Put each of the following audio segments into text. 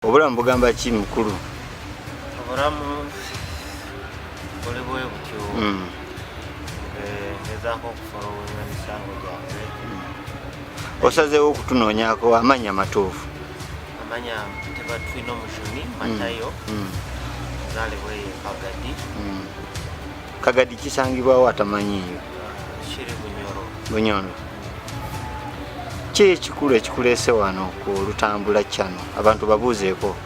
Obulamu bugamba ki mukulu? Obulamu buli bwe butyo. Ngezaako okufolowinga emisango gyange. Osazeewo okutunoonyaako amannya matuufu? Amanya Tebatwino Mushuni Matayo. Zaalibwa e Kagadi. Kagadi kisangibwawo atamanyiiyo? Kiri Bunyoro. Bunyoro. Ki ekikulu ekikuleese wano ku Lutambula Channel? Abantu babuuzeeko.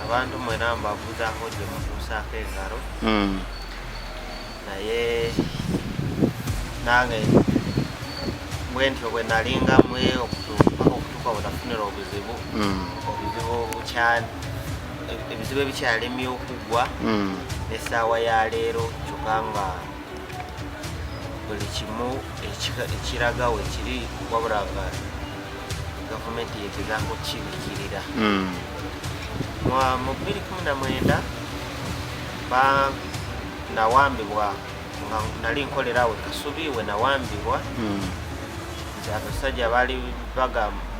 Abantu mwena mbabuuzaako gye mutuusaako engalo. Naye nange bwentyo bwe nalingamu okutuuka bwe nafunira obuzibu ebizibu ebikyalemye okugwa n'essaawa ya leero kyokka nga buli kimu ekiraga we kiri wabula nga gavumenti yegezaako kukibikirira. Mu 2019 nawambibwa nga nali nkolera we Kasubi we nawambibwa nti abasajja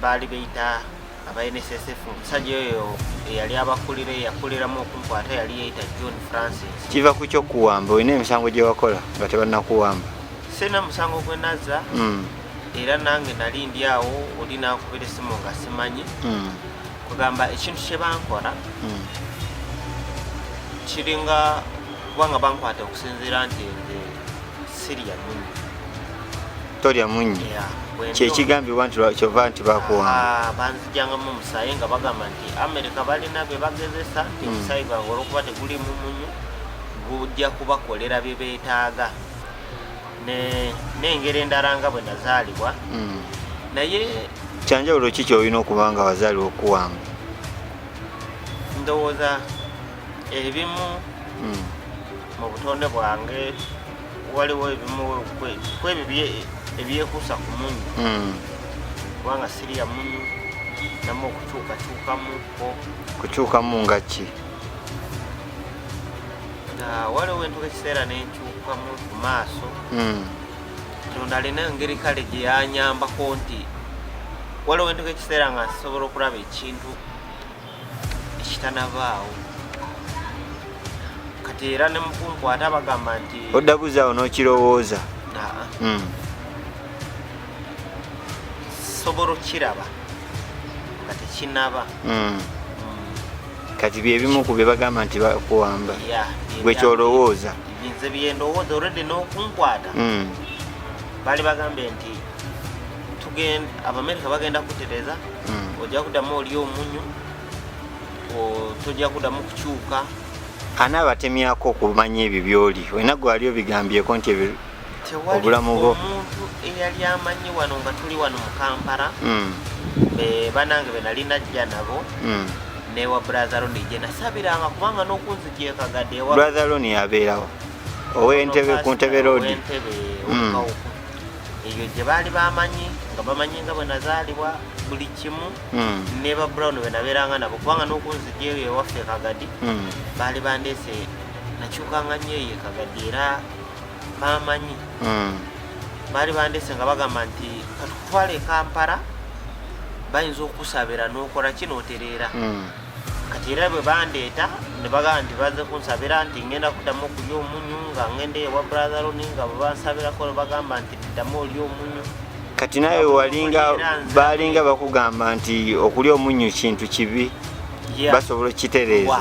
baali beyita aba NSSF. Omusajja oyo eyali abakulira yakuliramu okunkwata yali yeyita John Francis. Kiva ku ky'okuwamba? Olina emisango gye wakola nga tebannakuwamba? Sina musango gwe nazza era nange nali ndi awo oli naakubira essimu nga simanyi kugamba ekintu kye bankora kiringa kubanga bankwata okusinziira nti nze sirya munyu. Tolya munyu? Kyekigambibwa nti kyova nti bakuwamba? Banzijangamu omusaayi nga bagamba nti Amerika balina bye bagezesa nti omusaayi gwange olwokuba tegulimu munyu gujja kubakolera bye beetaaga. N'engeri endala nga bwe nazaalibwa naye kyanjawulo ki ky'olina okuba nga wazaalibwa okuwamba? Ndowooza ebimu mu butonde bwange waliwo ebimu kwebyo ebyekuusa ku munyu kubanga sirya munyu namu okukyukakyukamuko. Kukyukamu nga ki? Waliwo entuuka ekiseera nenkyukamu ku maaso Katonda alina engeri kale gye yanyambako nti waliwo entuuka ekiseera nga nsobola okulaba ekintu ekitanabaawo kati era ne mukunkwata bagamba nti oddabuzaawo n'okirowooza? sobola okiraba nga tekinaba. Kati byebimu ku bye bagamba nti bakuwamba gwe kyolowooza? Nze byendowooza olwedde n'okunkwata baali bagambye nti Abamerika bagenda kutereza ojja kuddamu oli omunyu tojja kuddamu kukyuka. Ani abatemyako okumanya ebyo by'oli? Wena gwali obigambyeko nti obulamu bwo? Omuntu eyali amanyi wano nga tuli wano mu Kampala banange be nali najja nabo newa Brother Loni gye nasabiranga kubanga n'okunzijja e Kagadde ewa Brother Loni abeerawo ow'Entebe ku Ntebe Road? Eyo gye baali bamanyi nga bamanyi nga bwe nazaalibwa buli kimu ne ba Brown be nabeeranga nabo kubanga n'okunzijja eyo ewaffe e Kagadde baali bandeese nakyukanga nnyo eyo e Kagadde era bamanyi baali bandeese nga bagamba nti katukutwala e Kampala bayinza okusabira n'okola kinootereera. Kati era bwe bandeeta ne bagamba nti bazze kunsabira nti ngenda kuddamu okulya omunyu nga ngenda ewa Brother Loni nga bwe bansabirako ne bagamba nti ddamu olya omunyu. Kati nawe baalinga bakugamba nti okulya omunyu kintu kibi basobola okukitereeza?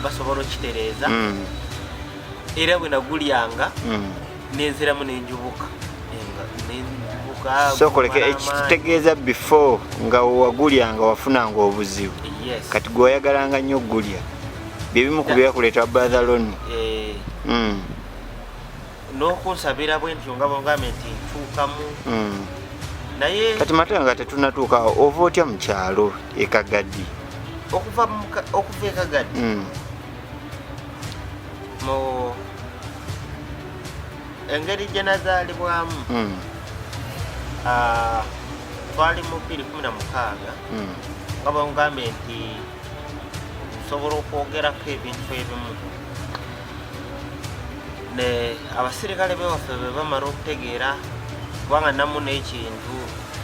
Basobola okukitereeza era bwe nagulyanga nenziramu nenjubuka. Sokoleke ekitutegeeza before nga wagulyanga wafunanga obuzibu. Kati gwe wayagalanga nnyo ogulya byebimu ku byakuleeta Brother Loni? N'okunsabira bwe ntyo nga bongambe nti nkyukamu naye kati Matayo nga tetunnatuuka ova otya mu kyalo e Kagadde? okuva e Kagadde mu engeri gye nazaalibwamu twali mu 2016 nga bangambye nti nsobola okwogerako ebintu ebimu ne abasirikale bewaffe be bamala okutegeera kubanga namu n'ekintu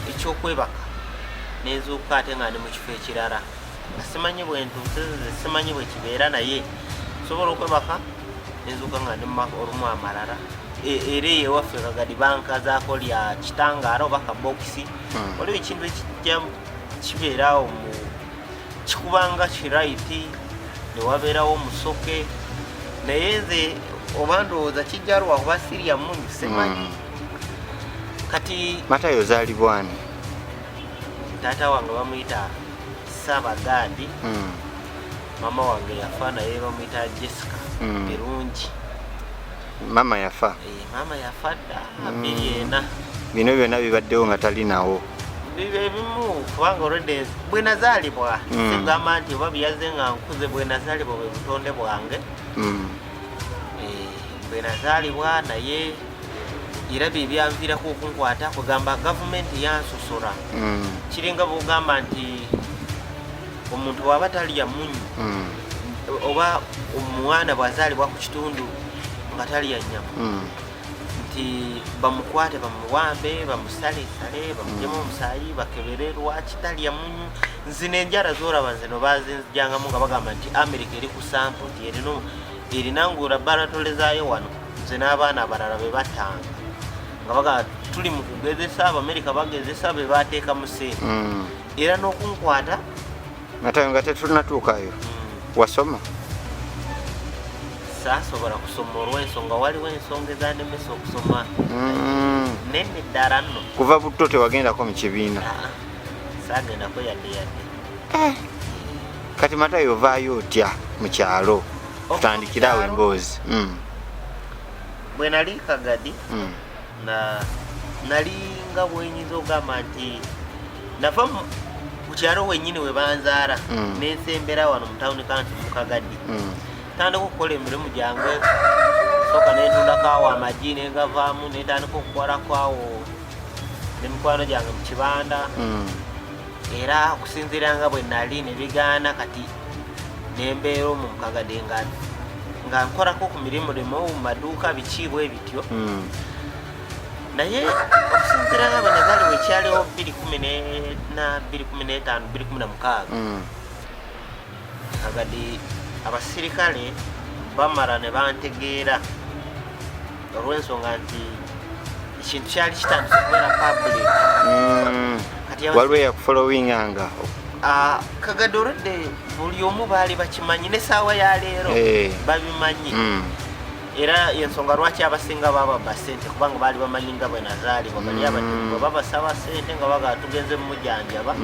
ekyokwebaka nezuuka ate nga ndi mu kifo ekirala simanyi bwentuuse simanyi bwekibeera naye sobola okwebaka nenzuka nga ndimumaka olumu amalala era ewaffe Kagadi banka zaako lya kitangaala oba kabokisi waliwo ekintu ekijja kibeerawo mu kikubanga kiraiti newabeerawo omusoke naye nze oba ndowooza kijja lwakuba siriya munyu simanyi kati Matayo ozaalibwani taata wange bamuyita Saabagandi mama wange yafa naye bamuyita Jessica birungi mama yafa mama yafa dda 2004 bino byonna bibaddewo nga tali nawo ebimu kubanga olwedde bwe nazaalibwa sigamba nti oba byaze nga nkuze bwe nazaalibwa bwe butonde bwange bwe nazaalibwa naye era bye byanviirako okunkwata kugamba gavumenti yansosola kiringa bwogamba nti omuntu bw'aba talya munyu oba omwana bw'azaalibwa ku kitundu nga talya nnyama nti bamukwate bamuwambe bamusalesale bamuggyemu omusaayi bakebere lwaki talya munyu nzino enjala z'olaba nze no bazinzijangamu nga bagamba nti Amerika eri ku sampo nti erina ngu laboratole zaayo wano nze n'abaana abalala be batanga nga bagamba tuli mu kugezesa Abamerika bagezesa be bateeka mu sente era n'okunkwata Matayo nga tetunatuukayo wasoma saasobola kusoma olw'ensonga waliwo ensonga ezanemesa okusoma nene ddala nno kuva butto tewagendako mu kibiina saagendako yadde kati Matayo ovaayo otya mu kyalo tutandikirawo emboozi bwe nali Kagadi nali nga bwenyinza ogamba nti nava mu kyalo wennyini we banzaala nensembera wano mu tawuni kanti mu Kagadi tandika okukola emirimu gyange soka nentundako awo amagi negavaamu netandika okukolako awo nemikwano gyange mu kibanda era okusinziira nga bwe nali nebigaana kati nembeera omu mu Kagadi nga nkolako ku mirimu limu mu maduuka bikiibwa ebityo naye okusinziira nga bwe nazaalibwa ekyaliwo 2015-2016 Kagadi abasirikale bamala ne bantegeera olw'ensonga nti ekintu kyali kitandise okubeera public waliwo eyakufolowinganga Kagadi olwedde buli omu baali bakimanyi n'essaawa ya leero babimanyi era ensonga lwaki abasinga baba basente kubanga baali bamanyi nga bwe nazaalibwa bali abadde babasaba sente nga baga tugenze mu mujjanjaba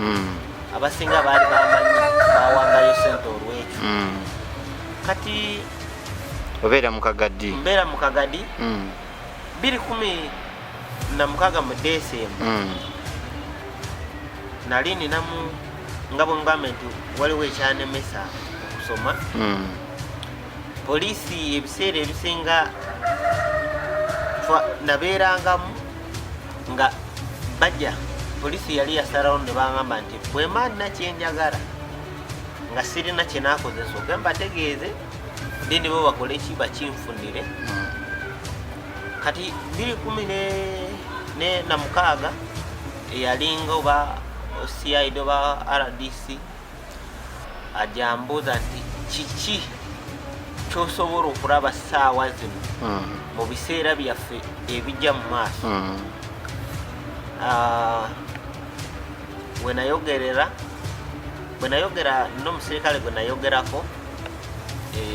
abasinga baali bamanyi bawangayo sente olw'ekyo kati obeera mu Kagadi mbeera mu Kagadi 2016 mu Desemba nali ninamu nga bwe ngamba nti waliwo ekyanemesa okusoma poliisi ebiseera ebisinga nabeerangamu nga bajja poliisi yali yasalawo ne bangamba nti bwemba nina kyenjagala nga sirina kyenaakozesa oge mbategeeze ndi nibo bakole ki bakinfunire kati 2016 eyalinga oba CID oba RDC ajambuuza nti kiki kyosobola okulaba ssaawa zino mu biseera byaffe ebijja mu maaso bwe nayogera n'omusirikale gwe nayogerako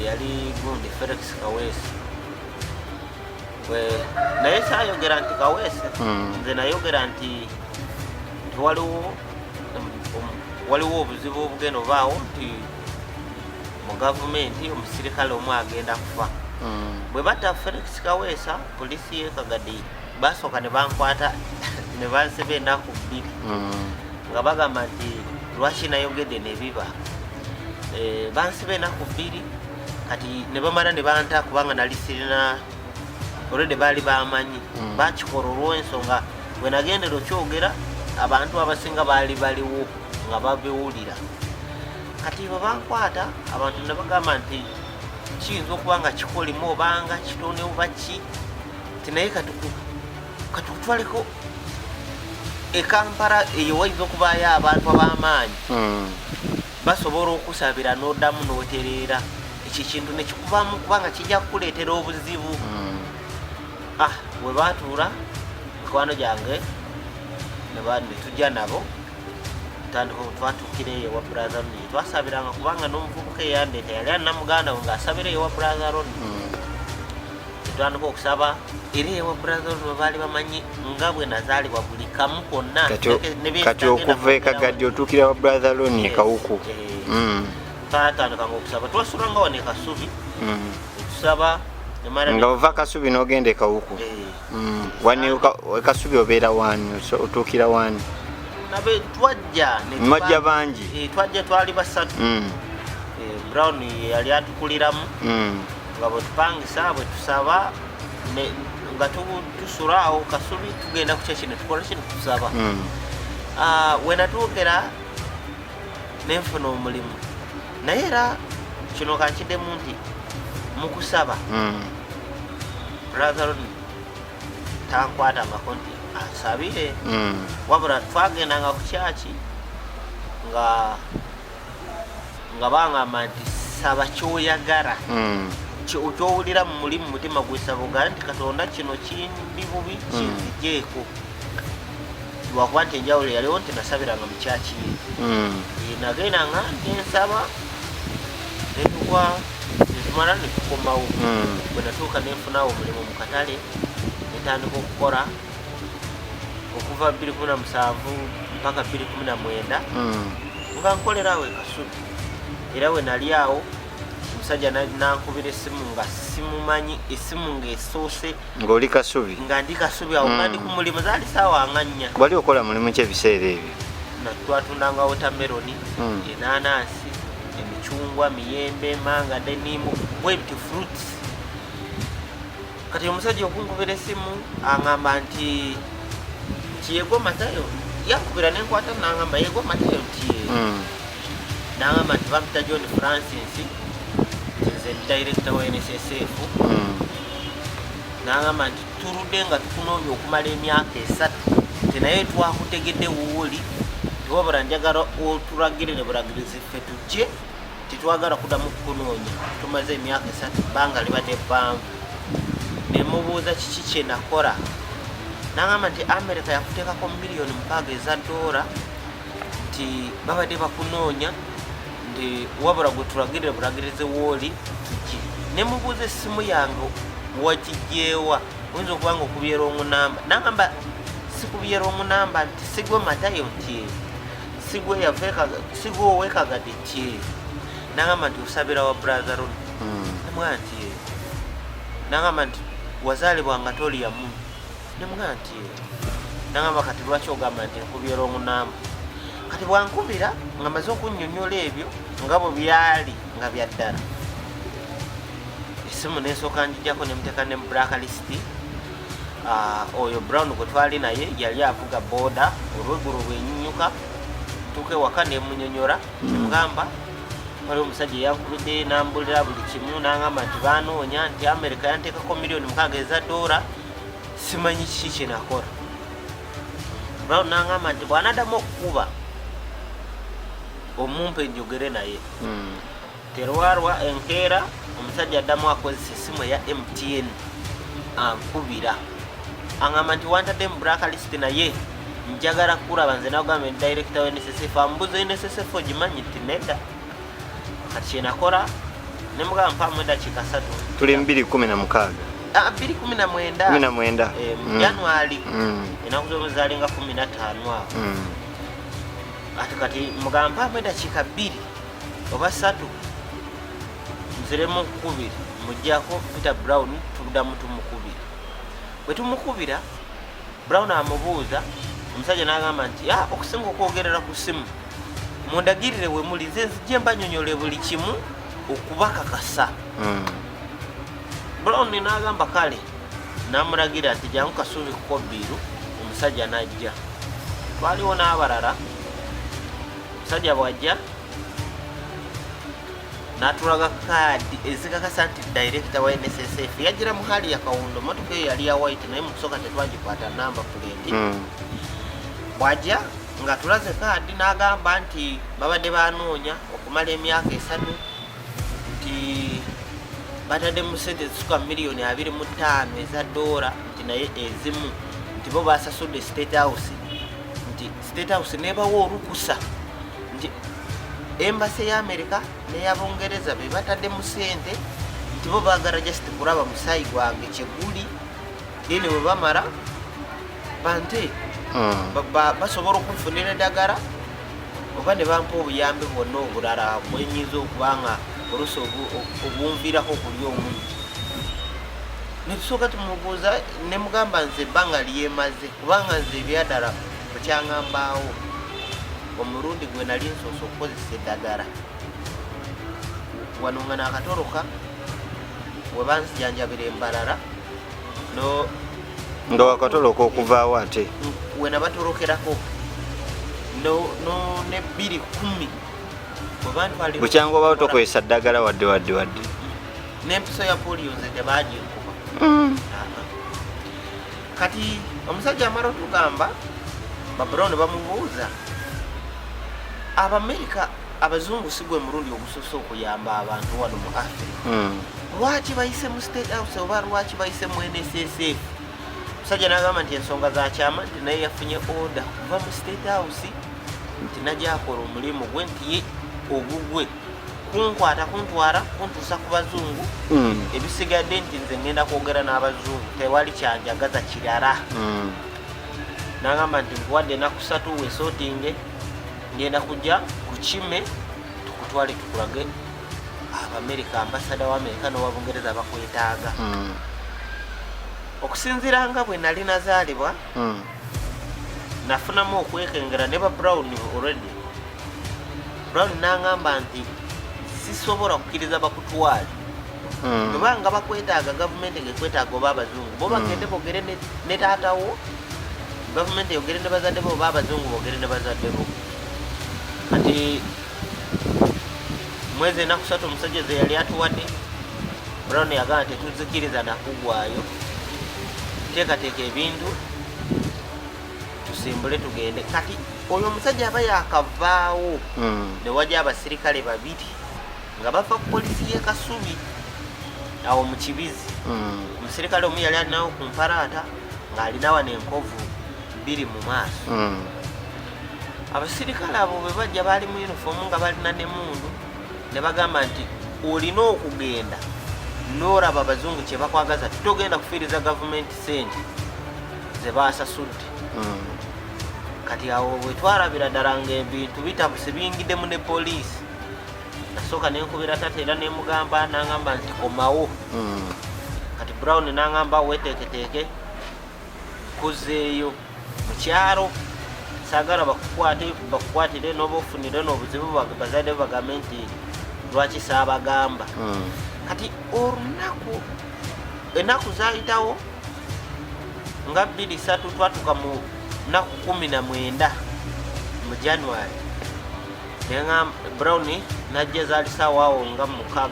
yali gundi Felix Kaweesi naye saayogera nti Kaweesi nze nayogera nti waliwo obuzibu obugenda obaawo nti mu gavumenti omusirikale omu agenda kufa bwe batta Felix Kaweesa poliisi ye Kagadi basooka ne bankwata ne banseba ennaku 2 nga bagamba nti lwaki nayogedde nebiba bansiba ennaku 2 kati ne bamala ne banta kubanga nali sirina olwedde baali bamanyi bakikola olw'ensonga bwe nagendera okyogera abantu abasinga baali baliwo nga babiwulira kati bwe bankwata abantu ne bagamba nti kiyinza okuba nga kikolimu obanga kitone oba ki tinaye katukutwaleko e Kampala eyo wayinza okubaayo abantu ab'amaanyi basobola okusabira n'oddamu n'otereera ekyo kintu ne kikubamu kubanga kijja kukuleetera obuzibu. Bwe baatuula mikwano gyange ne tujja nabo twatuukira eyo ewa brother Ronnie twasabiranga kubanga n'omuvubuka eyandeeta yali alina muganda we ng'asabira eyo ewa brother Ronnie. Tutandika okusaba era ewa brother Ronnie baali bamanyi nga bwe nazaalibwa buli kamu konna. Kati okuva eKagadde otuukira wa brother Ronnie Kawuku. Twatandikanga okusaba twasulanga wano e Kasubi tusaba nga ova Kasubi n'ogenda e Kawuku. Wani Kasubi obeera wani otuukira wani? Mwajja bangi. Twajja twali basatu. Brown yali atukuliramu nga bwe tupangisa bwe tusaba nga tusula awo Kasubi tugenda ku kyeki ne tukola kino tusaba. We natuukira ne nfuna omulimu naye era kino kankiddemu nti mu kusaba brother Ronnie tankwatangako nti asabire wabula twagendanga ku kyaki nga baŋŋamba nti saba kyoyagala kyowulira mu mulimu mutima gwesaba ogala nti Katonda kino kindi bubi kinzijeeko lwakuba nti enjawulo yaliwo nti nasabiranga mu kyaki ye nagendanga nensaba netumala netukomawo bwe natuuka nenfunawo omulimu mu katale netandika okukola okuva 2017 mpaka 2019 nga nkolerawo e Kasubi era we nali awo omusajja nankubira essimu nga simumanyi essimu ng'esoose ng'oli Kasubi nga ndi Kasubi awo nga ndi ku mulimu zaali saawa nga 4. Wali okola mulimu ki ebiseera ebyo? Twatundanga watermeloni enanasi emicungwa miyembe manga denimu bwebiti fruits. Kati omusajja okunkubira essimu aŋŋamba nti yego Matayo yakubira nenkwata n'aŋŋamba yego Matayo nti n'aŋŋamba nti bamuyita John Francis nze director wa NSSF n'aŋŋamba nti tuludde nga tukunoonya okumala emyaka 3 nti naye twakutegedde wuuli tiwabula njagala otulagire ne bulagirizi ffe tujje titwagala kuddamu kukunoonya tumaze emyaka 3 bbanga libadde bbanvu. Ne mubuuza kiki kye nakola n'aŋŋamba nti America yakuteekako $6,000,000 eza $, nti babadde bakunoonya nti wabula gwe tulagirire bulagirize wooli tujje. Ne mubuuza essimu yange wakijeewa oyinza okuba nga okubyera omunamba n'aŋŋamba sikubyera omunamba nti sigwe Matayo nti sigwe ow'eKagadde nti n'aŋŋamba nti osabira wa brother Ronnie nemugamba nti n'aŋŋamba nti wazaalibwa nga toliyamu nemugamba nti n'aŋŋamba kati lwaki ogamba nti nkubyera omunamba? Kati bwankubira nga maze okunnyonnyola ebyo nga bwe byali nga bya ddala essimu nesooka njijjako nemuteeka ne blacklist. Oyo Brown gwe twali naye yali avuga boda olweggulo lwennyunyuka tuuka ewaka nemunyonyola nemugamba waliwo omusajja yankubidde nambulira buli kimu n'aŋŋamba nti banoonya nti America yanteekako $6,000,000 eza $, simanyi kiki kye nakola. Brown n'aŋŋamba nti bw'anaddamu okukuba omumpe njogere naye. Terwarwa enkeera omusajja addamu akozesa essimu eya MTN ankubira aŋŋamba nti wantadde mu blacklist naye njagala kulaba nze nagamba ndi director wa NSSF ambuza NSSF ogimanyi nti nedda. Kati kye nakola nemugamba mpaamu eddakiika 3 tuli 2016 2019 January ennaku z'omuzaali nga 15 awo kati mugamba mpaamu eddakiika 2 oba 3 nziremu okukubira mujjako Peter Brown tuddamu tumukubira. Bwe tumukubira Brown amubuuza omusajja n'agamba nti okusinga okwogerera ku ssimu mundagirire we muli nze nzijje mbanyonyole buli kimu okubakakasa. Brown n'agamba kale n'amulagira nti jangu Kasubi ku Kobbiru. Omusajja n'ajja twaliwo n'abalala. Omusajja bw'ajja n'atulaga kaadi ezikakasa nti director wa NSSF yajjira mu hali ya Kawundo motoka eyo yali ya white naye mu kusooka tetwagikwata namba plate. Bw'ajja nga tulaze kaadi n'agamba nti babadde banoonya okumala emyaka 3 nti batadde mu sente zisuka miliyoni 25 eza dola nti naye ezimu nti bo basasudde State House nti State House nebawo olukusa nti embassy ya America n'eyabongereza be batadde mu sente nti bo baagala just kulaba musayi gwange kyeguli yene bwe bamala bante basobola okunfunira eddagala oba ne bampa obuyambi bwonna obulala bwenyiza okubanga oluusi obunviirako okulya omuntu netusooka tumubuuza ne mugamba nze ebbanga lyemaze kubanga nze ebyaddala bukyaŋambaawo omulundi gwe nali nsoose okukozesa eddagala wano nga naakatoloka we banzijanjabira embalala nga wakatoloka okuvaawo ate we nabatolokerako ne 210 bukyanga obawo tokozesa ddagala wadde n'empiso ya polio nze tebagikuba kati omusajja amala otugamba babrown bamubuuza Abamerika abazungu sigwe mulundi ogusoose okuyamba abantu wano mu Africa lwaki bayise mu State House oba lwaki bayise mu NSSF musajja n'agamba nti ensonga za kyama nti naye yafunye order kuva mu State House nti najja akola omulimu gwe nti ye ogugwe kunkwata kuntwala kuntuusa ku bazungu ebisigadde nti nze ngenda kwogera n'abazungu tewali kyanjagaza kirala n'agamba nti nkuwadde ennaku 3 weesootinge ngenda kujja ku kime tukutwale tukulage Abamerika ambasada wa Amerika n'owa Bungereza bakwetaaga okusinziira nga bwe nali nazaalibwa nafunamu okwekengera ne ba Brown already Brown n'angamba nti sisobola kukkiriza bakutwale kubanga bakwetaaga gavumenti ekwetaaga oba abazungu bo bagende boogere ne taatawo gavumenti eyogere ne bazadde bo oba abazungu boogere ne bazadde bo kati mwezi ennaku 3 omusajja ze yali atuwadde Brown yagamba tetuzikiriza nakugwayo teekateeka ebintu tusimbule tugende kati oyo omusajja aba yakavaawo ne wajja abasirikale 2 nga bava ku polisi y'e Kasubi awo mu Kibizi omusirikale omu yali alinawo ku mpalaata ng'alinawa n'enkovu 2 mu maaso abasirikale abo bwe bajja baali mu yunifoomu nga balina n'emmundu ne bagamba nti olina okugenda n'olaba abazungu kye bakwagaza titogenda kufiiriza gavumenti sente ze baasasudde kati awo bwe twalabira ddala ng'ebintu bitabuse bingiddemu ne poliisi nasooka nenkubira tate era nemugamba n'angamba nti komawo kati Brown n'angamba weeteeketeeke kuzeeyo mu kyalo saagala bakukwatire n'oba ofunire n'obuzibu bazadde bagambe nti lwaki saabagamba kati olunaku ennaku zaayitawo nga 2-3 twatuka mu nnaku 19 mu January Brown najja zaali saawaawo nga 6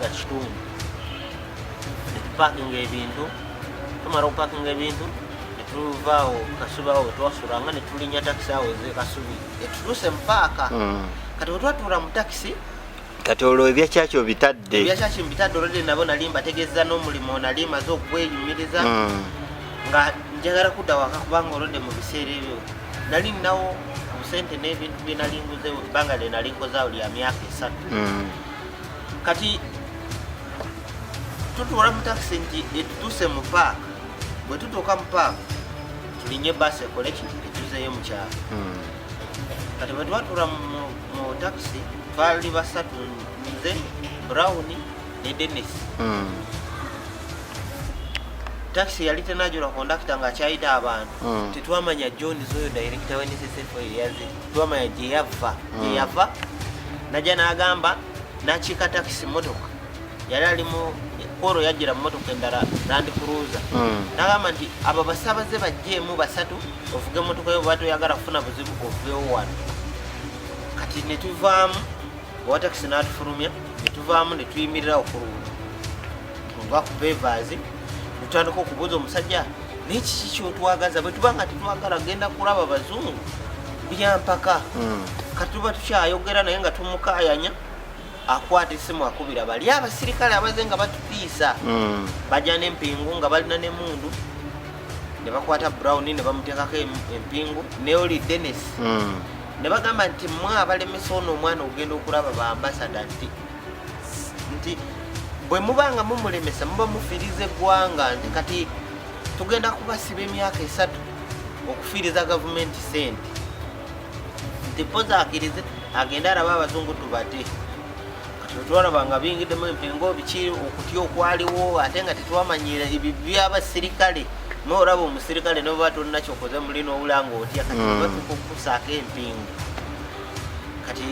netupakinga ebintu tumala okupakinga ebintu netuvaawo Kasubi awo twasulanga netulinya takisi awo ze Kasubi etutuuse mu paaka kati wetwatuula mu takisi kati olwo ebyakyakyo bitadde olwedde nabo nali mbategeeza n'omulimu nali maze okwenyumiriza nga njagala kudda waka kubanga olwedde mu biseera ebyo nali nnawo obusente n'ebintu bye nali nguze ebbanga lye nali nkozaawo lya myaka 3 kati tutuula mu takisi nti etutuuse mu paaka bwe tutuuka mu paaka tulinye baasi ekole etuzeeyo mu kyalo kati bwe twatuula mu takisi twali 3 nze Brown ne Dennis takisi yali tenajula kondakita ng'akyayita abantu tetwamanya John Zoyo director w'NSSF yaze twamanya gye yava najja n'agamba n'akiika takisi motoka yali ali mu koro yajjira mu motoka endala Land Cruiser n'agamba nti abo basaabaze bajjeemu 3 ovuge motoka yo bw'ate oyagala kufuna buzibu oveewo wano kati ne tuvaamu owa takisi n'atufulumya ne tuvaamu ne tuyimirira okulunda nga ku pavers tutandika okubuuza omusajja n'ekiki kyotwagaza bwe tuba nga tetwagala genda kulaba bazungu byampaka kati tuba tukyayogera naye nga tumukayanya akwata essimu akubira bali abasirikale abaze nga batutiisa bajja n'empingu nga balina n'emundu ne bakwata Brown ne bamuteekako empingu ne Oli Dennis ne bagamba nti mwe abalemesa ono omwana ogenda okulaba ba ambasada nti bwe mubanga mumulemesa muba mufiiriza eggwanga nti kati tugenda kubasiba emyaka 3 okufiiriza gavumenti sente nti poza akirize agenda araba abazungu tubate kati twalabanga bingiddemu empingo biki okutya okwaliwo ate nga tetwamanyira ebyo by'abasirikale n'olaba omusirikale ne baba tolina kyokoze mulina obulanga otya kati batuka okukusaako empingu kati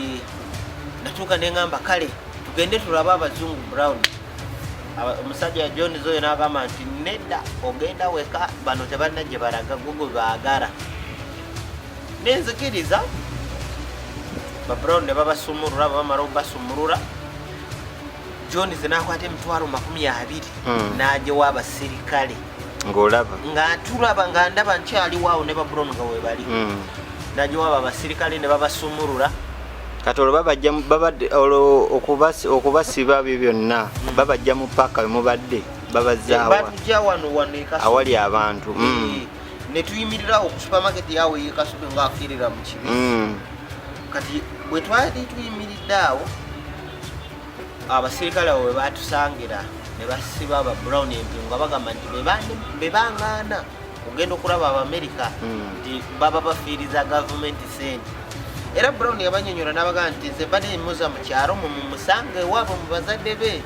natuuka ne ngamba kale tugende tulabe abazungu Brown omusajja John Zoyo n'agamba nti nedda ogenda weka bano tebalina gye balaga gwe baagala nenzikiriza ba Brown ne babasumulula bamala obasumulula John n'akwata emitwalo 20 n'agyewa abasirikale ng'olaba nga tulaba nga ndaba nkyaliwo ne ba Brown nga we bali n'agyewa abasirikale ne babasumulula kati olwo babadde okubasiba byo byonna babajja mu paka we mubadde babazaawa batujja wano ekasubi awali abantu ne tuyimirirawo ku supermarket yawe y'ekasubi ng'afiirira mu kibi kati bwe twali tuyimiridde awo abasirikale awo we batusangira ne basiba aba Brown empingu nga bagamba nti be bangaana ogenda okulaba Abamerika nti baba bafiiriza gavumenti sente era Brown yabanyonyola n'abagamba nti nze badde muza mu kyalo mumusange ewaabwe mu bazadde be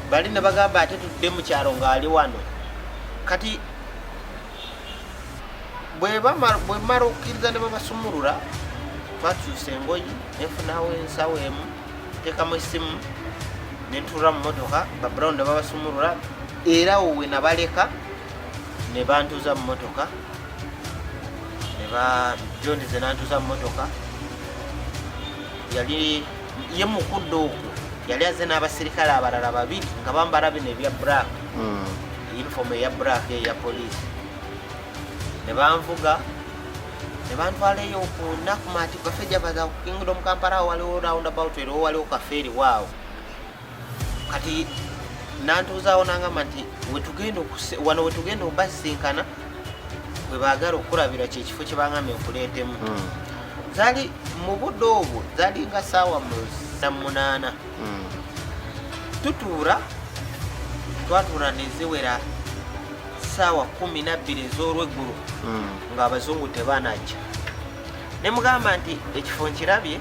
bali ne bagamba ate tudde mu kyalo ng'ali wano kati bwe mara okukkiriza ne babasumulula twakyusa engoyi nenfunawo ensawo emu teekamu essimu nentuula mu motoka ba Brown ne babasumulula era wowe nabaleka ne bantuuza mu motoka John nantuuza mu motoka yali ye mukudde okwo yali aze n'abasirikale abalala 2 nga bambala bino ebya black uniform eya black eya poliisi ne banvuga ne bantwala eyo ku Nakumatt cafe jabaza ku Kingdom Kampala waliwo roundabout eriwo waliwo kafeeri waawo kati nantuuzaawo nangamba nti wano wetugenda obasinkana bwe baagala okulabira kyekifo kye bangambye okuleetemu zaali mu budde obwo zaali nga ssaawa 8 twatuula ne ziwera ssaawa 12 ez'olweggulu ng'abazungu tebanajja ne mugamba nti ekifo nkirabye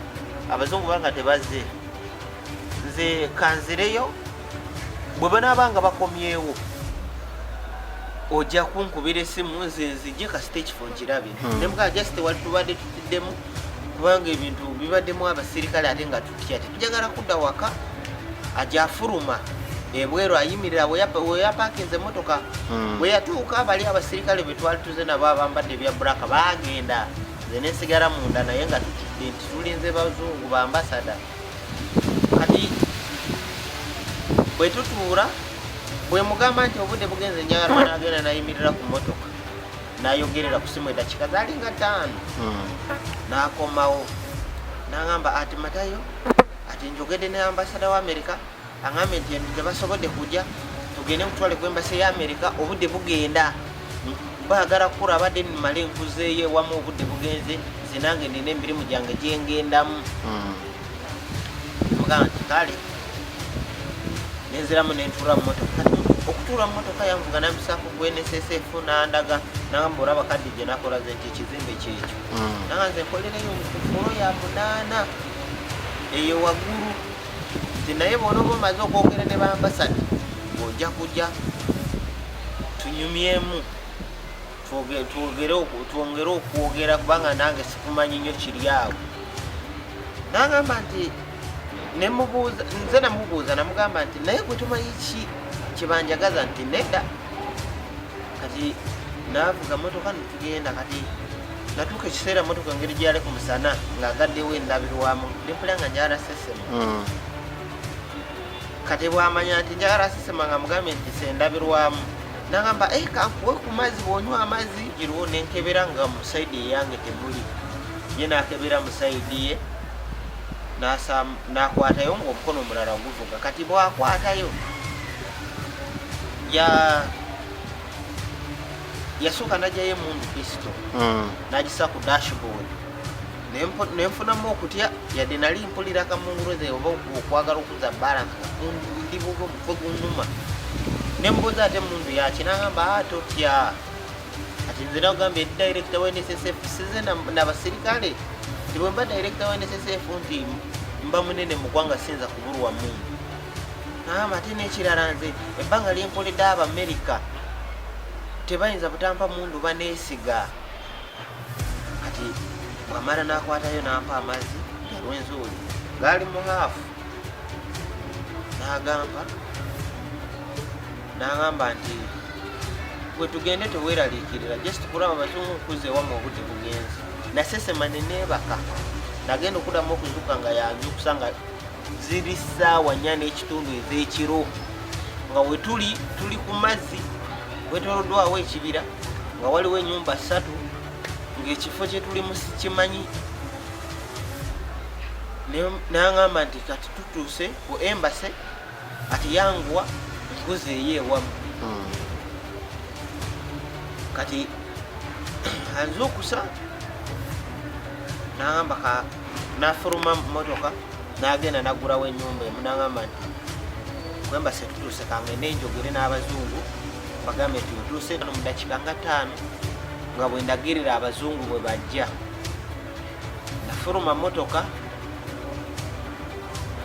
abazungu banga tebazze nze kanzireyo bwe banaabanga bakomyewo ojja kunkubira essimu nze nzijje kasita ekifo nkirabye ne mugamba just wali tubadde tutiddemu kubanga ebintu bibaddemu abasirikale ate nga tutya tetujagala kudda waka ajja afuluma ebweru ayimirira we yapakinze motoka bwe yatuuka bali abasirikale be twali tuze nabo abambadde ebya bulaka baagenda nze nensigala munda naye nga tutudde nti tulinze bazungu ba ambasada kati bwe tutuura bwe mugamba nti obudde bugenze Nyagalama n'agenda nayimirira ku motoka nayogerera ku simu eddakiika zaali nga 5 n'akomawo n'agamba ati Matayo ati njogedde ne ambasada wa Amerika aŋŋambye nti tebasobodde kujja tugende kutwale ku embasi ya Amerika obudde bugenda baagala kulaba badde nimale nkuzeeyo ewamu obudde bugenze nze nange nina emirimu gyange gyengendamu mugamba nti kale nenziramu nentuula mu motoka okutuula mu motoka yanvuga namusaako gwe NSSF nandaga nagamba olaba kadde gye nakolaze nti ekizimbe kyekyo nanga nze nkolereyo fulo ya 8 eyo waggulu nti naye bw'onooba omaze okwogera ne baambasada ng'ojja kujja tunyumyemu twongere okwogera kubanga nange sikumanyi nnyo kiri awo nagamba nti nze namubuuza namugamba nti naye gwe tumanyi ki kyebanjagaza nti nedda kati naavuga motoka netugenda kati natuuka ekiseera motoka engeri gyali ku musana ng'agaddewo endabirwamu nempulira nga njagala sesema kati bwamanya nti njagala sesema nga mugambye nti sendabirwamu nagamba kankuwe ku mazzi bw'onywa amazzi giriwo nenkebera nga mu saidi eyange temuli ye nakebera mu saidi ye nakwatayo ng'omukono omulala oguvuga. Kati bwakwatayo yasooka najjayo emundu pisto n'agisa ku dashboard nenfunamu okutya yadde nali mpulira kamunguroze oba okwagala okuza balance ndi bugo gunuma nembuuza ate emundu yaki n'agamba totya ati nze nakugambye director wa NSSF size n'abasirikale nti bwe mba director wa NSSF nti mba munene mu ggwanga sinza kubulwa mundu n'agamba ate n'ekirala nze ebbanga lyempoledde Abamerika tebayinza butampa mundu baneesiga. Kati bwamala nakwatayo nampa amazzi galwenzuuli gaali mu haafu n'agamba nti bwe tugende teweeraliikirira just kulaba abazungu nkuze wamu obudde bugenzi. Nasesemane neebaka nagenda okuddamu okuzuka nga yanzukusa nga ziri ssaawa 4 n'ekitundu ez'ekiro nga we tuli ku mazzi wetoloddwawo ekibira nga waliwo ennyumba 3 ng'ekifo kye tulimu sikimanyi. N'aŋŋamba nti kati tutuuse ku embase ati yanguwa nkuzeeyo ewamu. Kati anzukusa n'aŋŋamba n'afuluma motoka n'agenda n'aggulawo ennyumba emu n'aŋŋamba nti ku embase tutuuse kangende njogere n'abazungu bagambe nti otuuse mu dakiika nga 5 nga bwe ndagirira abazungu bwe bajja. Nafuluma motoka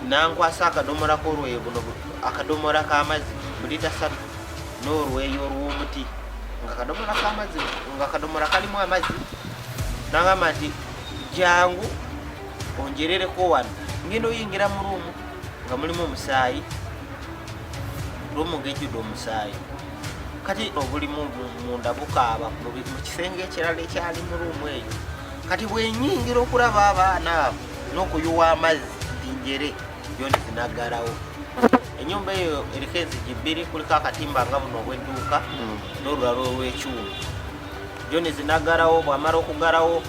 nankwasa akadomola k'olweyo buno akadomola k'amazzi bulita 3 n'olweyo olw'omuti nga akadomola kalimu amazzi. N'agamba nti jangu onjerereko wano ngenda oyingira mu ruumu nga mulimu omusaayi ruumu ng'ejjudde omusaayi. Kati obulimu munda bukaaba mu kisenge ekirala ekyali mu ruumu eyo. Kati bwenyingira okulaba abaana abo n'okuyuwa amazzi njere byonna zinaggalawo. Ennyumba eyo eriko enzigi 2 kuliko akatimba nga buno obw'edduuka n'olulala olw'ekyuma byonna zinaggalawo. Bw'amala okuggalawo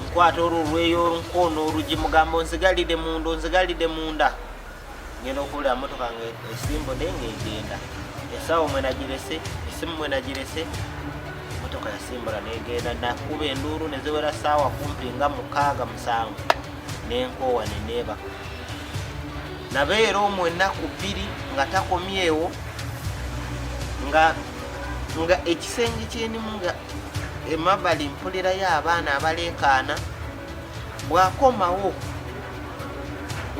nkwata olulweyo olunkono olugi mugambo onzigalidde munda ngenda okuwulira motoka nga esimbudde ng'egenda. Esaawa mwe nagirese esimu mwe nagirese motoka yasimbula n'egenda. Nakuba enduulu ne ziwera ssaawa kumpi nga 6-7 n'enkoowa ne neebaka. Nabeera omwo ennaku 2 nga takomyewo nga ekisenge kyenimu nga emabbali mpulirayo abaana abaleekaana. Bw'akomawo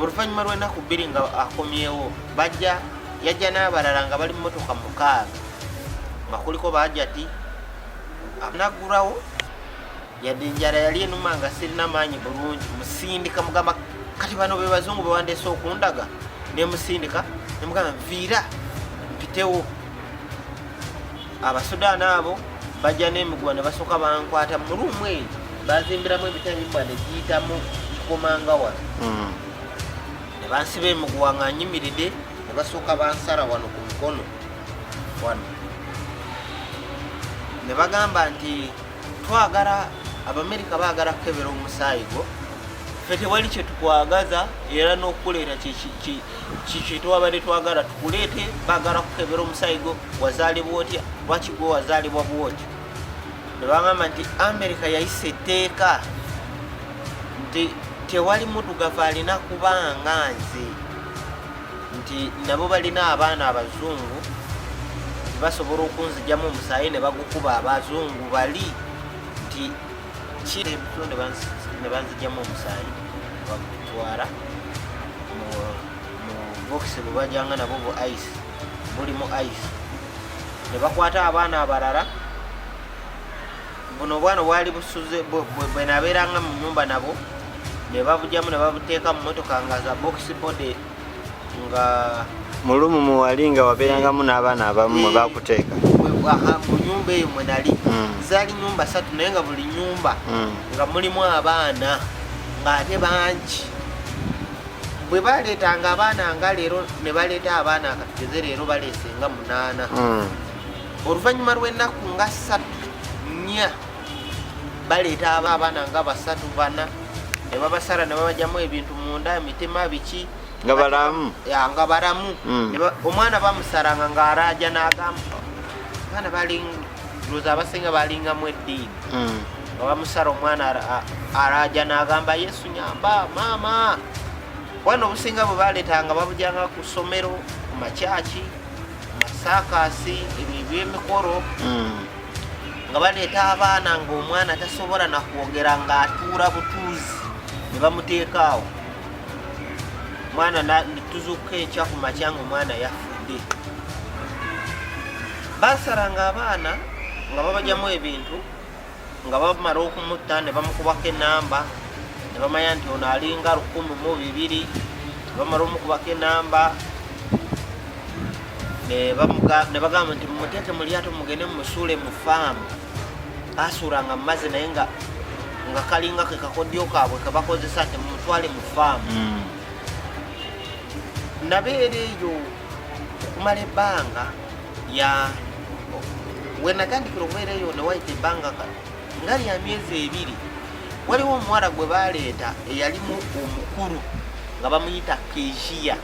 oluvannyuma lw'ennaku 2 nga akomyewo yajja n'abalala nga bali mu motoka 6 nga kuliko baajati naggulawo yadde enjala yali enuma nga sirina maanyi bulungi musindika mugamba kati bano be bazungu bewandeese okundaga nemusindika nemugamba nviira mpitewo. Abasudaani abo bajja n'emiguwa ne basooka bankwata mu ruumu eyo bazimbiramu ebitambimba ne giyitamu kikomanga wano ne bansiba emiguwa nga nyimiridde ne basooka bansala wano ku mukono wano ne bagamba nti twagala Abamerika baagala kukebera omusaayi gwo ffe tewali kye tukwagaza era n'okukuleeta kye twabadde twagala tukuleete baagala kukebera omusaayi gwo wazaalibwa otya lwaki gwe wazaalibwa bwotyo. Ne bagamba nti Amerika yayisa etteeka nti tewali muddugavu alina kubanga nze nti nabo balina abaana abazungu basobola okunzigyamu omusaayi ne bagukuba abazungu bali nti kiri ne banzigyamu omusaayi bagutwala mu bokisi bwe bajjanga nabo bulimu ice ne bakwata abaana abalala. Buno obwana bwali busuze bwe nabeeranga mu nnyumba nabo ne babugyamu ne babuteeka mu motoka nga za bokisi bode nga mulumu muwali nga wabeerangamu n'abaana abamu mwe bakuteeka mu nyumba eyo mwe nali. Zaali nnyumba 3 naye nga buli nnyumba nga mulimu abaana ng'ate bangi. Bwe baleetanga abaana nga leero ne baleeta abaana akatugeze leero baleese nga 8. Oluvannyuma lw'ennaku nga 3-4 baleeta abaana nga basatu bana ne babasala ne babajjamu ebintu munda emitima biki nga balamu nga balamu omwana bamusaranga ng'araaja n'agamba abaana balinga abasinga balingamu eddiini nga bamusala omwana araaja n'agamba Yesu nyamba maama bwana obusinga bwe baleetanga babujjanga ku ssomero ku makyaki masaakasi ebyo ebyemikolo nga baleeta abaana ng'omwana tasobola nakwogera ng'atuula butuuzi ne bamuteekaawo mwana tuzuuka ekya ku makya ng'omwana yafudde basalanga abaana nga babajjamu ebintu nga bamala okumutta ne bamukubako enamba ne bamanya nti ono alinga 1,200 ne bamala omukubako enamba ne bagamba nti mumuteeke mu lyato mugende mumusuule mu faamu basuulanga mu mazzi naye nga kalinga ke kakodyo kaabwe kebakozesa nti mumutwale mu faamu nabeera eyo okumala ebbanga wenatandikira okubeera eyo newayita ebbanga nga lya myezi 2 waliwo omuwala gwe baleeta eyalimu omukulu nga bamuyita Kejiya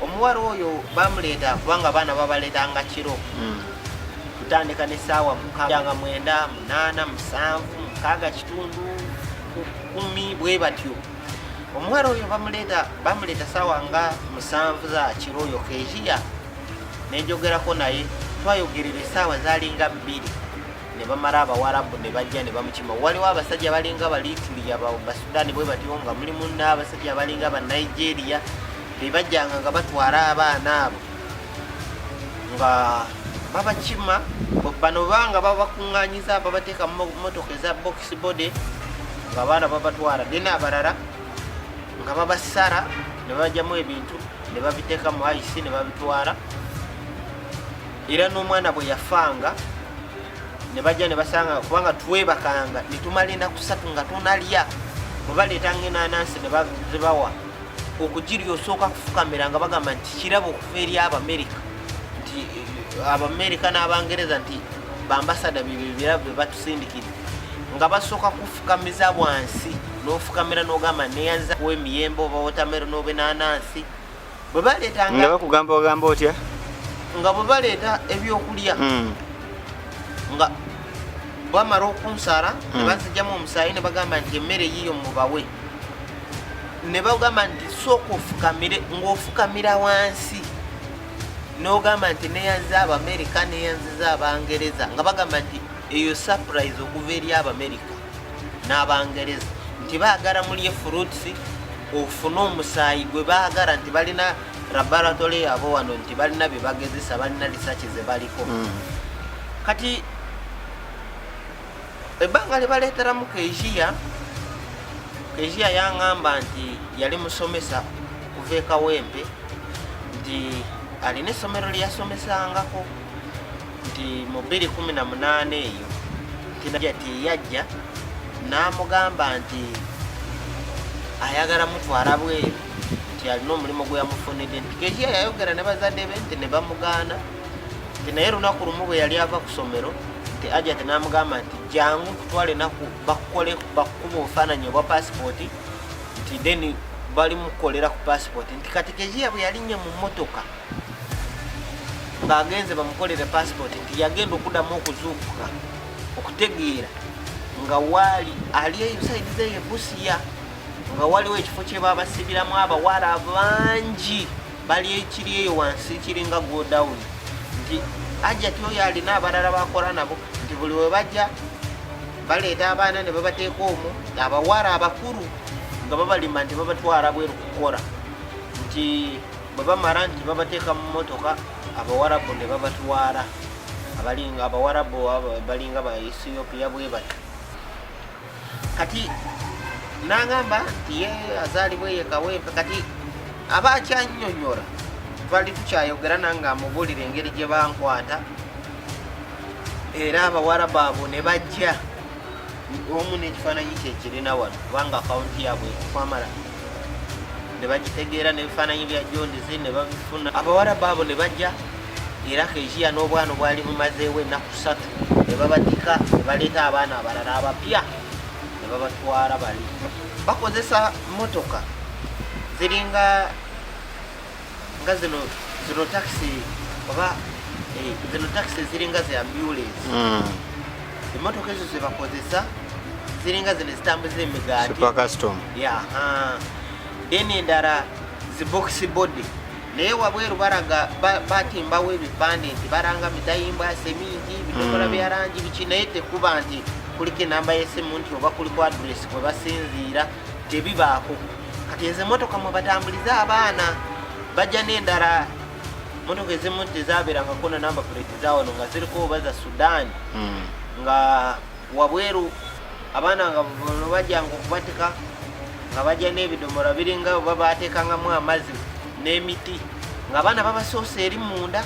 omuwala oyo bamuleeta kubanga abaana babaleetanga kiro kutandika n'essaawa 9, 8, 7, 6 kitundu 10 bwe batyo omuwala oyo bamuleeta ssaawa nga 7 za kiro oyo Kejiya nenjogerako naye twayogerera essaawa zalinga 2 ne bamala abawarabu ne bajja ne bamukima waliwo abasajja balinga balituli abasudaani bwe batyo nga mulimu n'abasajja balinga Banigeria bebajjanga nga batwala abaana abo nga babakima bano banga babakuŋŋaanyiza babateeka mu motoka eza box body nga abaana babatwala then abalala nga babasara ne babajjamu ebintu ne babiteeka mu IC ne babitwala era n'omwana bwe yafanga ne bajja ne basanga kubanga twebakanga ne tumala ennaku 3 nga tunalya bwe baleetanga enanansi ne bazibawa okugiri osooka kufukamira nga bagamba nti kirabo okuva eri Abamerika nti Abamerika n'Abangereza nti bambasada birabo bye batusindikidde nga basooka kufukamiza bwansi n'ofukamira n'ogamba neyanza w'emiyembe oba wotamero n'oba enanansi bwe baleetanga nga bakugamba ogamba otya nga bwe baleeta ebyokulya nga bamala okunsala ne bazijjamu omusaayi ne bagamba nti emmere yiyo mubawe ne bagamba nti sooka ofukamire ng'ofukamira wansi n'ogamba nti neyanza Abamerika neyanziza Abangereza nga bagamba nti eyo surprise okuva eri Abamerika n'Abangereza nti baagala mulye fruits ofune omusaayi gwe baagala nti balina laboratory yabo wano nti balina bye bagezesa balina research ze baliko kati ebbanga libaleeteramu Kejiya yaŋŋamba nti yali musomesa kuva e Kawempe nti alina essomero lyeyasomesangako nti mu 2018 eyo tiyajja n'amugamba nti ayagala mutwala bweru nti alina omulimu gwe yamufunidde nti Kejiya yayogera ne bazadde be nti ne bamugaana nti naye lunaku lumu bwe yali ava ku ssomero nti ajja tenamugamba nti jangu kutwale naku bakukole bakuba obufaananyi obwa paasipooti nti then bali mukukolera ku paasipooti nti kati Kejiya bwe yalinnya mu mmotoka ng'agenze bamukolere paasipooti nti yagenda okuddamu okuzuukuka okutegeera nga waali ali eyo sayidi zeyo Busia nga waliwo ekifo kye babasibiramu abawala bangi bali ekiri eyo wansi kiringa godown nti ajja ti oyo alina abalala bakola nabo nti buli we bajja baleeta abaana ne babateeka omwo abawala abakulu nga babalima nti babatwala bweru kukola nti bwe bamala nti babateeka mu motoka abawarabu ne babatwala abalinga abawarabu balinga ba Ethiopia bwe bati kati n'agamba nti ye azaalibwa ye Kawempe kati aba akyannyonnyola twali tukyayogera nange amubuulira engeri gye bankwata era abawarabu abo ne bajja omu n'ekifaananyi kyekirina wano kubanga akawunti yaabwe kwamala ne bagitegeera n'ebifaananyi bya jondizi ne babifuna abawarabu abo ne bajja era Kejiya n'obwana bwali bumazeewo ennaku 3 ne babatika ne baleeta abaana abalala abapya ne babatwala bali bakozesa motoka ziringa nga zino taxi oba zino taxi ziringa zi ambulance emotoka ezo zebakozesa ziringa zino zitambuza emigaati super custom then endala zi box body naye wabweru baraga batimbawo ebipande nti baranga mitayimba seminti bidomola bya langi biki naye tekuba nti kuliko enamba y'essimu nti oba kuliko address kwe basinziira tebibaako kati ezo emotoka mwe batambuliza abaana bajja n'endala motoka ezimu tezabeerangako na namba plate zawano nga ziriko oba za Sudan nga wabweru abaana nga bajjanga okubatika nga bajja n'ebidomola biringa oba bateekangamu amazzi n'emiti nga abaana babasoose eri munda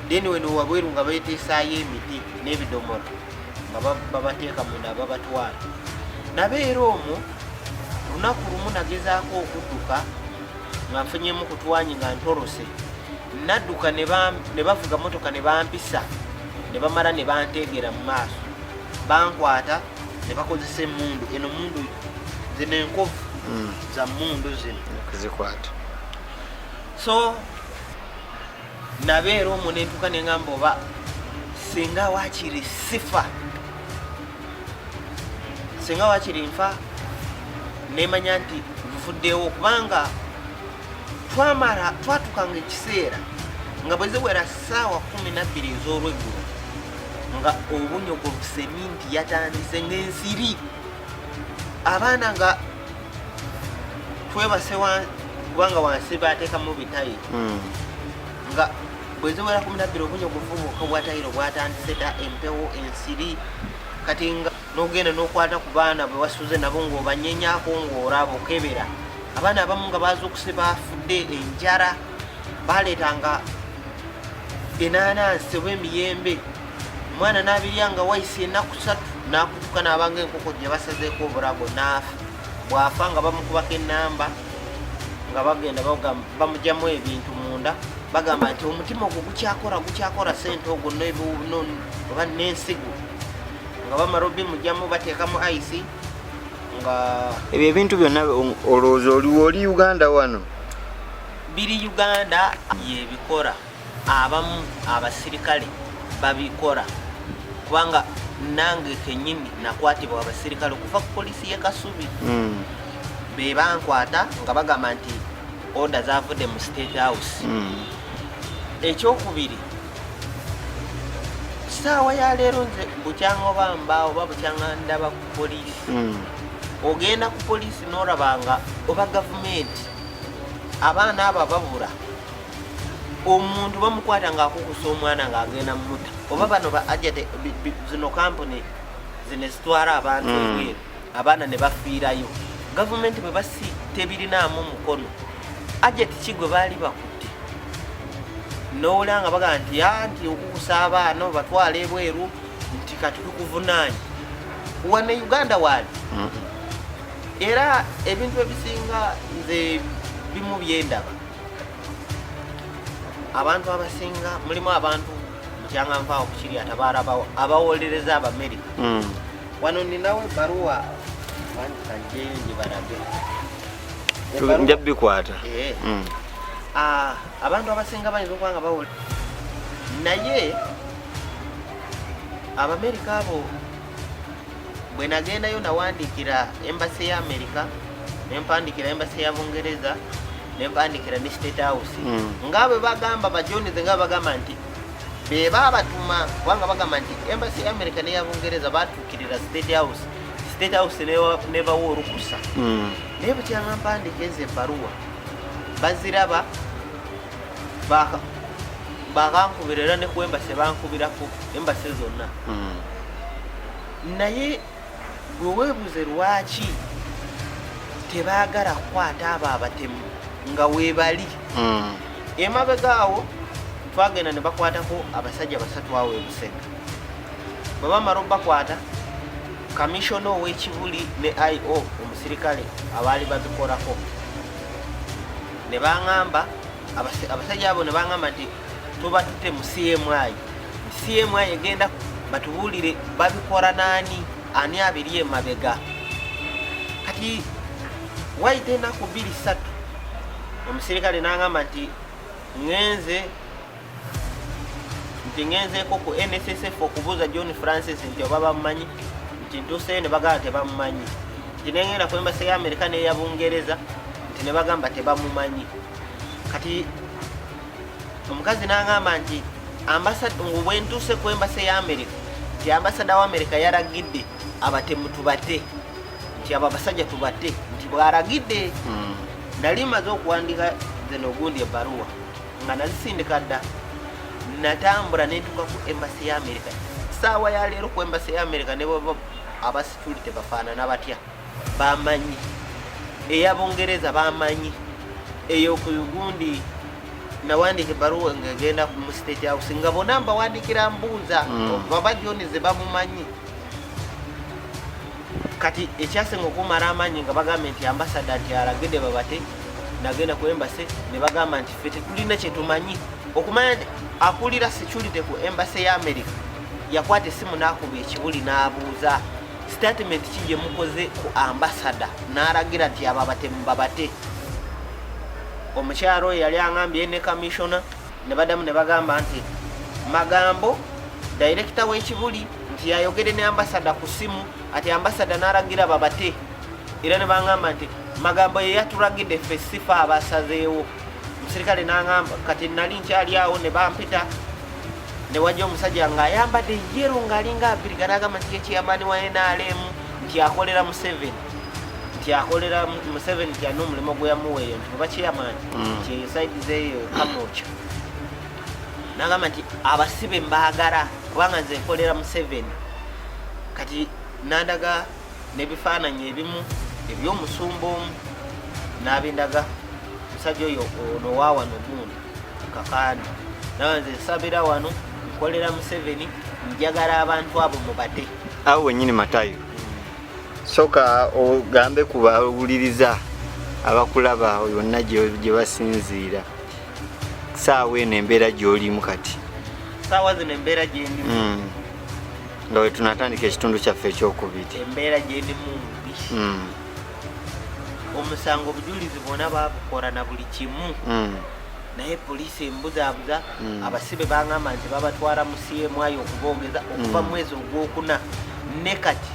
then weno wabweru nga beeteesaayo emiti n'ebidomola nga babateeka munda babatwala nabeera omwo lunaku lumu nagezaako okudduka nga nfunyemu kutwanyi nga ntorose nadduka ne bavuga motoka ne bampisa ne bamala ne banteegera mu maaso bankwata ne bakozesa emmundu eno mundu zino enkovu za mundu zino kuzikwata so nabeera omwo nentuka neŋŋamba oba singa waakiri sifa singa waakiri nfa nemanya nti nvuddewo kubanga twatukanga ekiseera nga bwe ziwera ssaawa 12 ez'olweggulo nga obunyogo buseminti yatandise ng'ensiri abaana nga twebase kubanga wansi bateekamu bitayiro nga bwe ziwera 12 obunyogo buvubuka bwatayiro bwatandise ta empewo ensiri kati nga n'ogenda n'okwata ku baana bwe wasuze nabo ng'obanyenyaako ng'olaba okebera abaana abamu nga baza okusiba bafudde enjala baleetanga enanansi oba emiyembe omwana n'abirya nga wayise ennaku 3 n'akutuka n'abanga enkoko gye basazeeko obulago n'afa bw'afa nga bamukubako ennamba nga bagenda bamugyamu ebintu munda bagamba nti omutima ogwo gukyakora sente ogwo oba n'ensigo nga bamala obimugyamu bateekamu ice nga ebyo ebintu byonna olowooza oli Uganda wano biri Uganda yebikora abamu abasirikale babikora kubanga nange kenyini nakwatibwa abasirikale okuva ku polisi y'e Kasubi be bankwata nga bagamba nti order zavudde mu State House ekyokubiri saawa ya leero nze bukyanga oba mbaawo oba bukyanga ndaba ku polisi ogenda ku polisi n'olabanga oba gavumenti abaana abo babula omuntu bamukwata ng'akukusa omwana ng'agenda mumuta oba bano ba ajate zino kampuni zino zitwala abantu ebweru abaana ne bafiirayo gavumenti bwe basi tebirinaamu mukono ajati kigwe baali bakutte n'owulira nga baga nti okukusa abaana batwala ebweru nti kati tukuvunaanye wane Uganda waali era ebintu ebisinga nze bimu byendaba abantu abasinga mulimu abantu mukyanga nvaawo kukiri atabaala abawolereza Abamerika wano ninawo ebbaluwa wandikanjeyo barage nja bikwata abantu abasinga bayinza okuba nga bawole naye Abamerika abo bwe nagendayo nawandiikira embasi ya Amerika nempandikira embasi ya Bungereza nempandikira ne State House ngaabwe bagamba bajonize nga bagamba nti be babatuma kubanga bagamba nti embasi ya Amerika ne ya Bungereza batuukirira State House ne bawa olukusa naye bukyanga mpandika ezo ebbaluwa baziraba bakankubira era ne ku embasi bankubirako embasi zonna naye gwe weebuze lwaki tebaagala kukwata abo abatemu nga weebali emabega awo twagenda ne bakwatako abasajja 3 awo ebusega bwe bamala obakwata kamishona ow'ekibuli ne IO omusirikale abaali babikolako ne baŋŋamba abasajja abo ne baŋŋamba nti tubatutte mu CMI egenda batubulire babikola nani ani abiri emabega kati waite ennaku 2-3 omusirikale n'agamba nti ngenzeeko ku NSSF okubuuza John Francis nti oba bamumanyi nti ntuuseyo ne bagamba tebamumanyi nti nengenda ku embasi ya Amerika n'eya Bungereza nti ne bagamba tebamumanyi kati omukazi n'agamba nti bwe ntuuse ku embasi ya Amerika nti ambasada wa Amerika yaragidde abatemu tubate nti abo abasajja tubate nti bwaragidde nali maze okuwandiika zeno gundi ebbaluwa nga nazisindika dda natambula nentuka ku embasi ya Amerika saawa ya leero ku embasi ya Amerika ne baba abasitulite bafaanana batya bamanyi eya Bungereza bamanyi eyo ku gundi nawandika ebbaluwa ngagenda mu State House nga bonna mbawandikira mbuuza baba John ze bamumanyi kati ekyasenga okumala amanyi nga bagambe nti ambasada nti alagidde babate nagenda ku embasi ne bagamba nti ffe tetulina kyetumanyi okumanya nti akulira security ku embasi ya Amerika yakwata essimu n'akuba ekibuli n'abuuza statement kijye mukoze ku ambasada n'alagira nti ababate mubabate omukyalo yali angambye ne commissioner ne badamu ne bagamba nti magambo director w'ekibuli nti yayogere ne ambasada ku simu ati ambasada n'alagira babate era ne bangamba nti magambo ye yatulagidde ffe sifa abasazeewo omusirikale n'angamba kati nali nkyali awo ne bampita ne wajja omusajja ng'ayambadde yero ng'alinga abiri n'agamba nti yekiyamani wa NRM nti akolera Museveni nti alina omulimu gwe yamuweeyo nti oba kiyamani nti esaidizeeyo Kamwokya n'agamba nti abasibe mbaagala kubanga nze nkolera Museveni kati nandaga n'ebifaananyi ebimu eby'omusumba omu n'abindaga omusajja oyo ono waawano gundi Kakandi nawe nze nsabira wano nkolera Museveni njagala abantu abo mubate awo wennyini Matayo soka ogambe ku bawuliriza abakulaba yonna gye basinziira saawa eno embeera gy'olimu kati saawa zino embeera gyendimu nga we tunatandika ekitundu kyaffe ekyokubiri embeera gyendimu mbi omusango obujulizi bwonna babukola na buli kimu naye poliisi embuzaabuza abasibe bangamba nti babatwala mu CMI okuboogeza okuva mu mwezi ogwokuna ne kati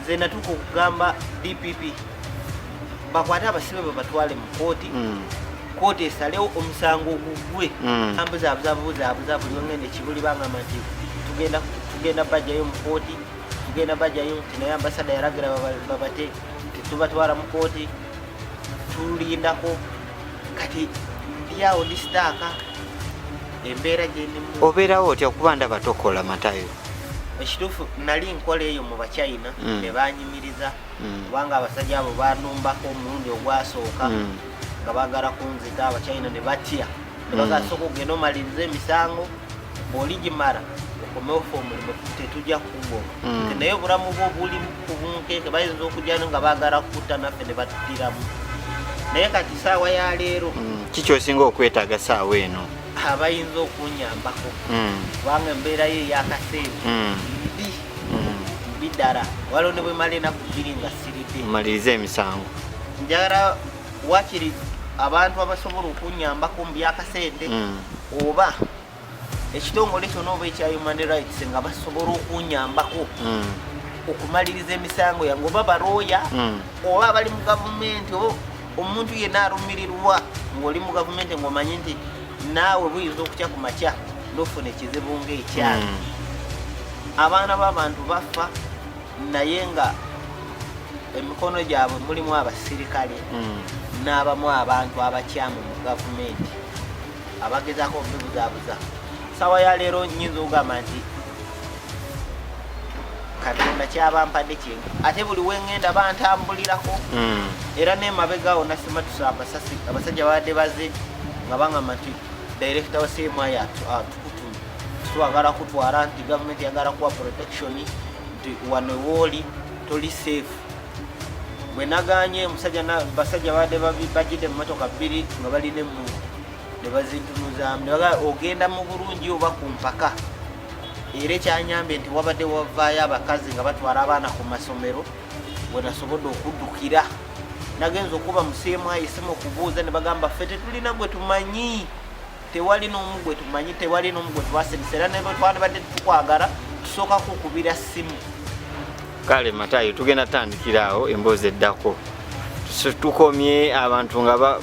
nze natuuka okugamba DPP bakwate abasibe babatwale mu kooti esalewo omusango ogugwe ambuzaabuza buli wengenda ekibuli bangamba nti tugenda bajjayo mu kooti tugenda bajjayo nti naye ambasada yalagira babate tetubatwala mu kooti tulindako kati ndyawo ndisitaaka embeera gyendimu obeerawo otya okuba ndaba tokola Matayo ekituufu nali nkola eyo mu Bachina ne banyimiriza kubanga abasajja abo banumbako omulundi ogwasooka nga baagala kunzita Abachina ne batya ne bagasooka okugenda omaliriza emisango bw'oligimala okomewo omulimu tetujja kugoba naye obulamu bwo buli ku bunkeeke bayinza okujjano nga baagala kutta naffe ne batutiramu naye kati saawa ya leero kiki osinga okwetaaga saawa eno abayinza okunyambako kubanga embeera ye eyakaseera mbi ddala waliwo ne bwe mala ennaku 2 nga siridde maliriza emisango njagala wakiri abantu abasobola okunyambako mu byakasente oba ekitongole kyonna oba ekya human rights nga basobola okunyambako okumaliriza emisango yange oba balooya oba abali mu gavumenti oba omuntu yenna alumirirwa ng'oli mu gavumenti ng'omanyi nti naawe buyinza okutya ku makya n'ofuna ekizibu ng'ekyange abaana b'abantu bafa naye nga emikono gyabwe mulimu abasirikale n'abamu abantu abakyamu mu gavumenti abagezaako okubibuzaabuza saawa ya leero nnyinza okugamba nti Katonda kyabampadde kyenga ate buli wengenda bantambulirako era n'emabegaawo nasimatusa abasajja babadde baze nga bangamba nti director wa CMI atukutumye twagala kutwala nti gavumenti yagala kuwa protection nti wano wooli toli safe bwe naganye basajja babadde bajjidde mu motoka 2 nga balina emmundu ne bazintunuzaamu ne bagala ogenda mu bulungi oba ku mpaka era ekyanyambye nti wabadde wavaayo abakazi nga batwala abaana ku masomero we nasobodde okuddukira nagenza okuba mu CMI simu okubuuza ne bagamba ffe tetulina gwe tumanyi tewali n'omu gwe tumanyi tewali n'omu gwe twasindisa era ne twandibadde tukwagala tusooka kukubira simu. Kale Matayo tugenda tandikira awo emboozi eddako tukomye abantu nga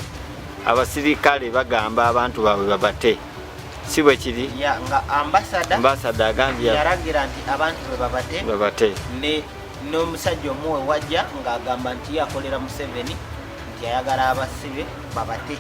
abasirikale bagamba abantu baabwe babate si bwe kiri nga ambasada agambye yaragira nti abantu bwe babate n'omusajja omuwe wajja ng'agamba nti yakolera Museveni nti ayagala abasibe babate.